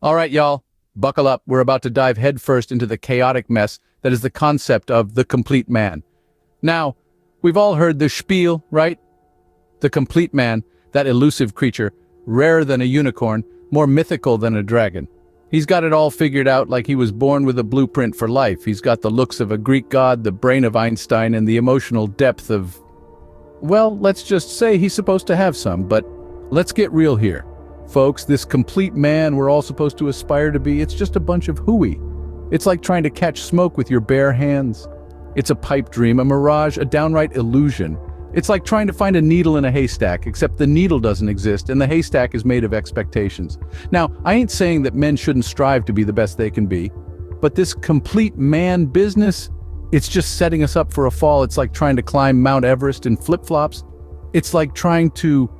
All right, y'all, buckle up. We're about to dive headfirst into the chaotic mess that is the concept of the complete man. Now, we've all heard the spiel, right? The complete man, that elusive creature, rarer than a unicorn, more mythical than a dragon. He's got it all figured out, like he was born with a blueprint for life. He's got the looks of a Greek god, the brain of Einstein, and the emotional depth of... Well, let's just say he's supposed to have some, but let's get real here. Folks, this complete man we're all supposed to aspire to be, it's just a bunch of hooey. It's like trying to catch smoke with your bare hands. It's a pipe dream, a mirage, a downright illusion. It's like trying to find a needle in a haystack, except the needle doesn't exist and the haystack is made of expectations. Now, I ain't saying that men shouldn't strive to be the best they can be, but this complete man business, it's just setting us up for a fall. It's like trying to climb Mount Everest in flip-flops. It's like trying to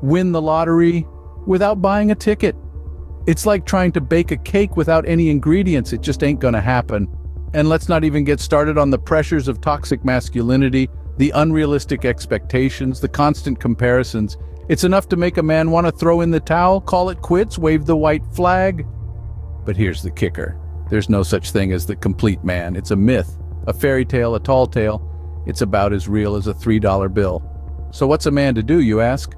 win the lottery without buying a ticket. It's like trying to bake a cake without any ingredients. It just ain't gonna happen. And let's not even get started on the pressures of toxic masculinity, the unrealistic expectations, the constant comparisons. It's enough to make a man want to throw in the towel, call it quits, wave the white flag. But here's the kicker. There's no such thing as the complete man. It's a myth, a fairy tale, a tall tale. It's about as real as a $3 bill. So what's a man to do, you ask?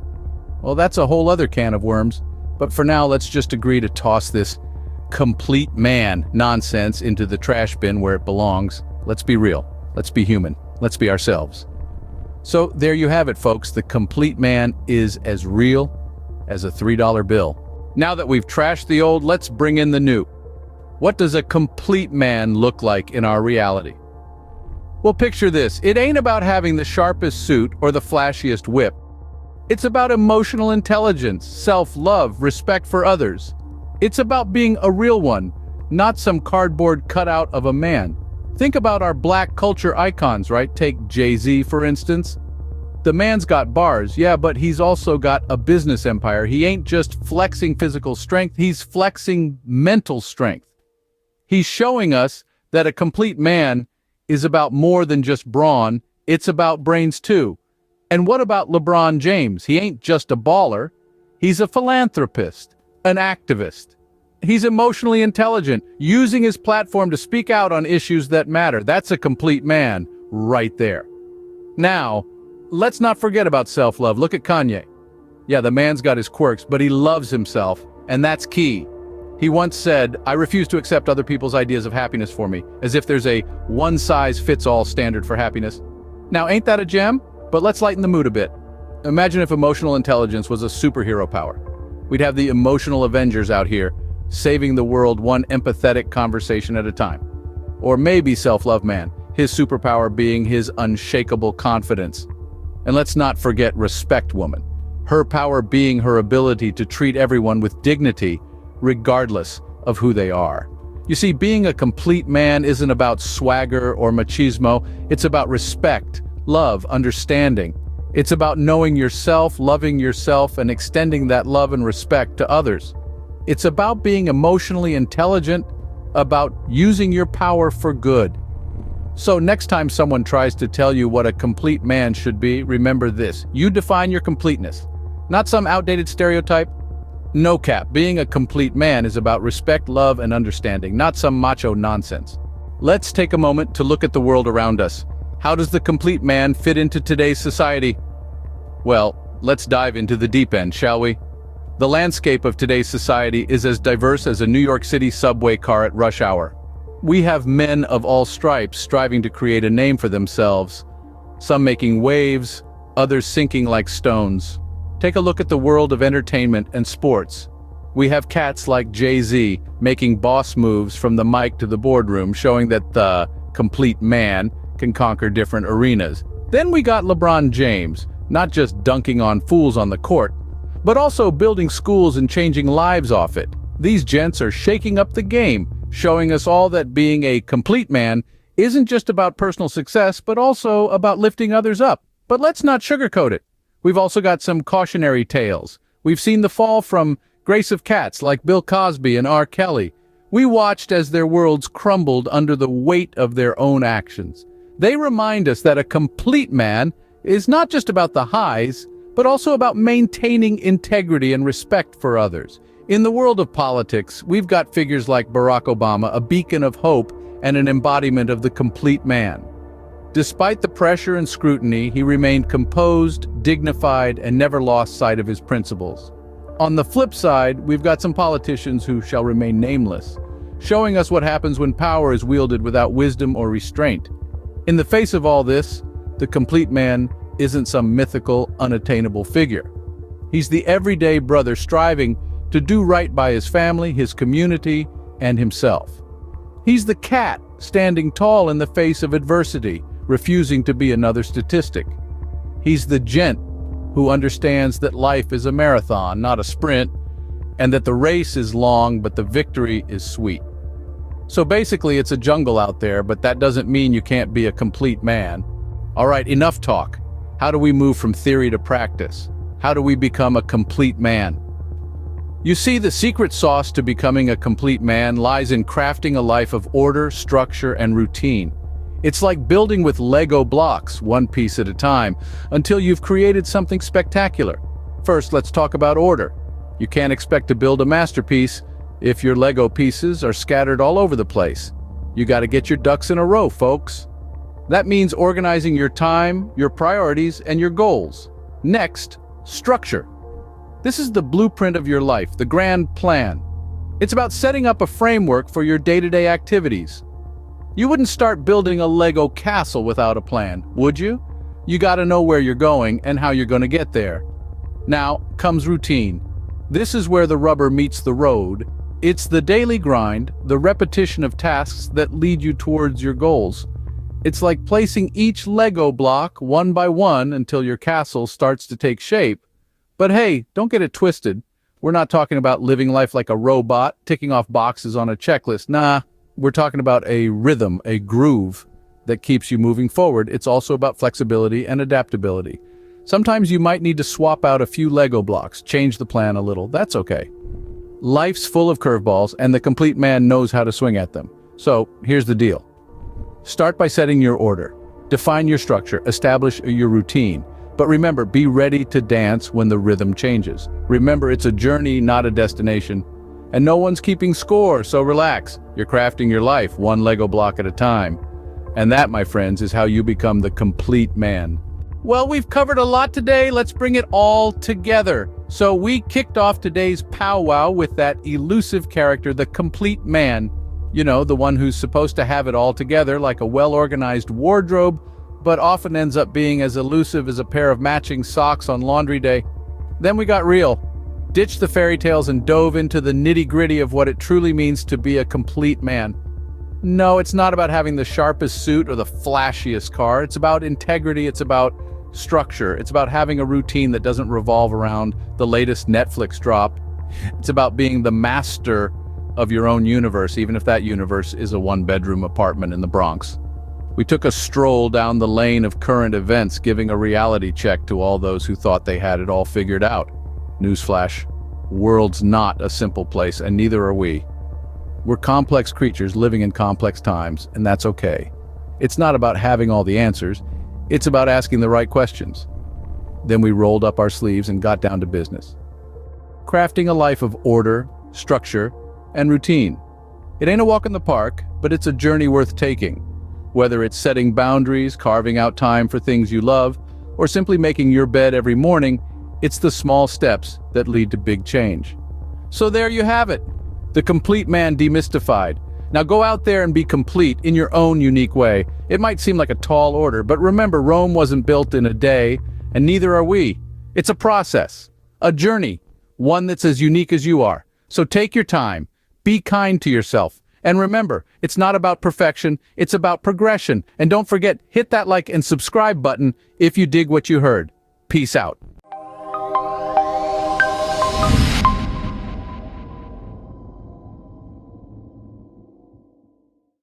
Well, that's a whole other can of worms. But for now, let's just agree to toss this complete man nonsense into the trash bin where it belongs. Let's be real. Let's be human. Let's be ourselves. So there you have it, folks. The complete man is as real as a $3 bill. Now that we've trashed the old, let's bring in the new. What does a complete man look like in our reality? Well, picture this. It ain't about having the sharpest suit or the flashiest whip. It's about emotional intelligence, self-love, respect for others. It's about being a real one, not some cardboard cutout of a man. Think about our black culture icons, right? Take Jay-Z, for instance. The man's got bars, yeah, but he's also got a business empire. He ain't just flexing physical strength, he's flexing mental strength. He's showing us that a complete man is about more than just brawn, it's about brains too. And what about LeBron James? He ain't just a baller, he's a philanthropist, an activist. He's emotionally intelligent, using his platform to speak out on issues that matter. That's a complete man right there. Now, let's not forget about self-love. Look at Kanye. Yeah, the man's got his quirks, but he loves himself, and that's key. He once said, "I refuse to accept other people's ideas of happiness for me," as if there's a one-size-fits-all standard for happiness. Now, ain't that a gem? But let's lighten the mood a bit. Imagine if emotional intelligence was a superhero power. We'd have the emotional Avengers out here, saving the world one empathetic conversation at a time. Or maybe self-love man, his superpower being his unshakable confidence. And let's not forget respect woman, her power being her ability to treat everyone with dignity, regardless of who they are. You see, being a complete man isn't about swagger or machismo, it's about respect, love, understanding. It's about knowing yourself, loving yourself, and extending that love and respect to others. It's about being emotionally intelligent, about using your power for good. So next time someone tries to tell you what a complete man should be, remember this. You define your completeness, not some outdated stereotype. No cap, being a complete man is about respect, love, and understanding, not some macho nonsense. Let's take a moment to look at the world around us. How does the complete man fit into today's society? Well, let's dive into the deep end, shall we? The landscape of today's society is as diverse as a New York City subway car at rush hour. We have men of all stripes striving to create a name for themselves, some making waves, others sinking like stones. Take a look at the world of entertainment and sports. We have cats like Jay-Z making boss moves from the mic to the boardroom, showing that the complete man can conquer different arenas. Then we got LeBron James, not just dunking on fools on the court, but also building schools and changing lives off it. These gents are shaking up the game, showing us all that being a complete man isn't just about personal success, but also about lifting others up. But let's not sugarcoat it. We've also got some cautionary tales. We've seen the fall from grace of cats like Bill Cosby and R. Kelly. We watched as their worlds crumbled under the weight of their own actions. They remind us that a complete man is not just about the highs, but also about maintaining integrity and respect for others. In the world of politics, we've got figures like Barack Obama, a beacon of hope and an embodiment of the complete man. Despite the pressure and scrutiny, he remained composed, dignified, and never lost sight of his principles. On the flip side, we've got some politicians who shall remain nameless, showing us what happens when power is wielded without wisdom or restraint. In the face of all this, the complete man isn't some mythical, unattainable figure. He's the everyday brother striving to do right by his family, his community, and himself. He's the cat standing tall in the face of adversity, refusing to be another statistic. He's the gent who understands that life is a marathon, not a sprint, and that the race is long, but the victory is sweet. So basically, it's a jungle out there, but that doesn't mean you can't be a complete man. All right, enough talk. How do we move from theory to practice? How do we become a complete man? You see, the secret sauce to becoming a complete man lies in crafting a life of order, structure, and routine. It's like building with Lego blocks, one piece at a time, until you've created something spectacular. First, let's talk about order. You can't expect to build a masterpiece if your Lego pieces are scattered all over the place. You gotta get your ducks in a row, folks. That means organizing your time, your priorities, and your goals. Next, structure. This is the blueprint of your life, the grand plan. It's about setting up a framework for your day-to-day activities. You wouldn't start building a Lego castle without a plan, would you? You gotta know where you're going and how you're gonna get there. Now comes routine. This is where the rubber meets the road. It's the daily grind, the repetition of tasks that lead you towards your goals. It's like placing each Lego block one by one until your castle starts to take shape. But hey, don't get it twisted. We're not talking about living life like a robot, ticking off boxes on a checklist. Nah, we're talking about a rhythm, a groove that keeps you moving forward. It's also about flexibility and adaptability. Sometimes you might need to swap out a few Lego blocks, change the plan a little. That's okay. Life's full of curveballs, and the complete man knows how to swing at them. So here's the deal. Start by setting your order. Define your structure, establish your routine. But remember, be ready to dance when the rhythm changes. Remember, it's a journey, not a destination. And no one's keeping score, so relax. You're crafting your life one Lego block at a time. And that, my friends, is how you become the complete man. Well, we've covered a lot today. Let's bring it all together. So we kicked off today's powwow with that elusive character, the complete man. You know, the one who's supposed to have it all together like a well-organized wardrobe, but often ends up being as elusive as a pair of matching socks on laundry day. Then we got real. Ditched the fairy tales and dove into the nitty-gritty of what it truly means to be a complete man. No, it's not about having the sharpest suit or the flashiest car. It's about integrity. It's about structure. It's about having a routine that doesn't revolve around the latest Netflix drop. It's about being the master of your own universe, even if that universe is a one-bedroom apartment in the Bronx. We took a stroll down the lane of current events, giving a reality check to all those who thought they had it all figured out. Newsflash, world's not a simple place, and neither are we. We're complex creatures living in complex times, and that's okay. It's not about having all the answers, it's about asking the right questions. Then we rolled up our sleeves and got down to business. Crafting a life of order, structure, and routine. It ain't a walk in the park, but it's a journey worth taking. Whether it's setting boundaries, carving out time for things you love, or simply making your bed every morning, it's the small steps that lead to big change. So there you have it, the complete man demystified. Now go out there and be complete in your own unique way. It might seem like a tall order, but remember, Rome wasn't built in a day, and neither are we. It's a process, a journey, one that's as unique as you are. So take your time, be kind to yourself, and remember, it's not about perfection, it's about progression. And don't forget, hit that like and subscribe button if you dig what you heard. Peace out.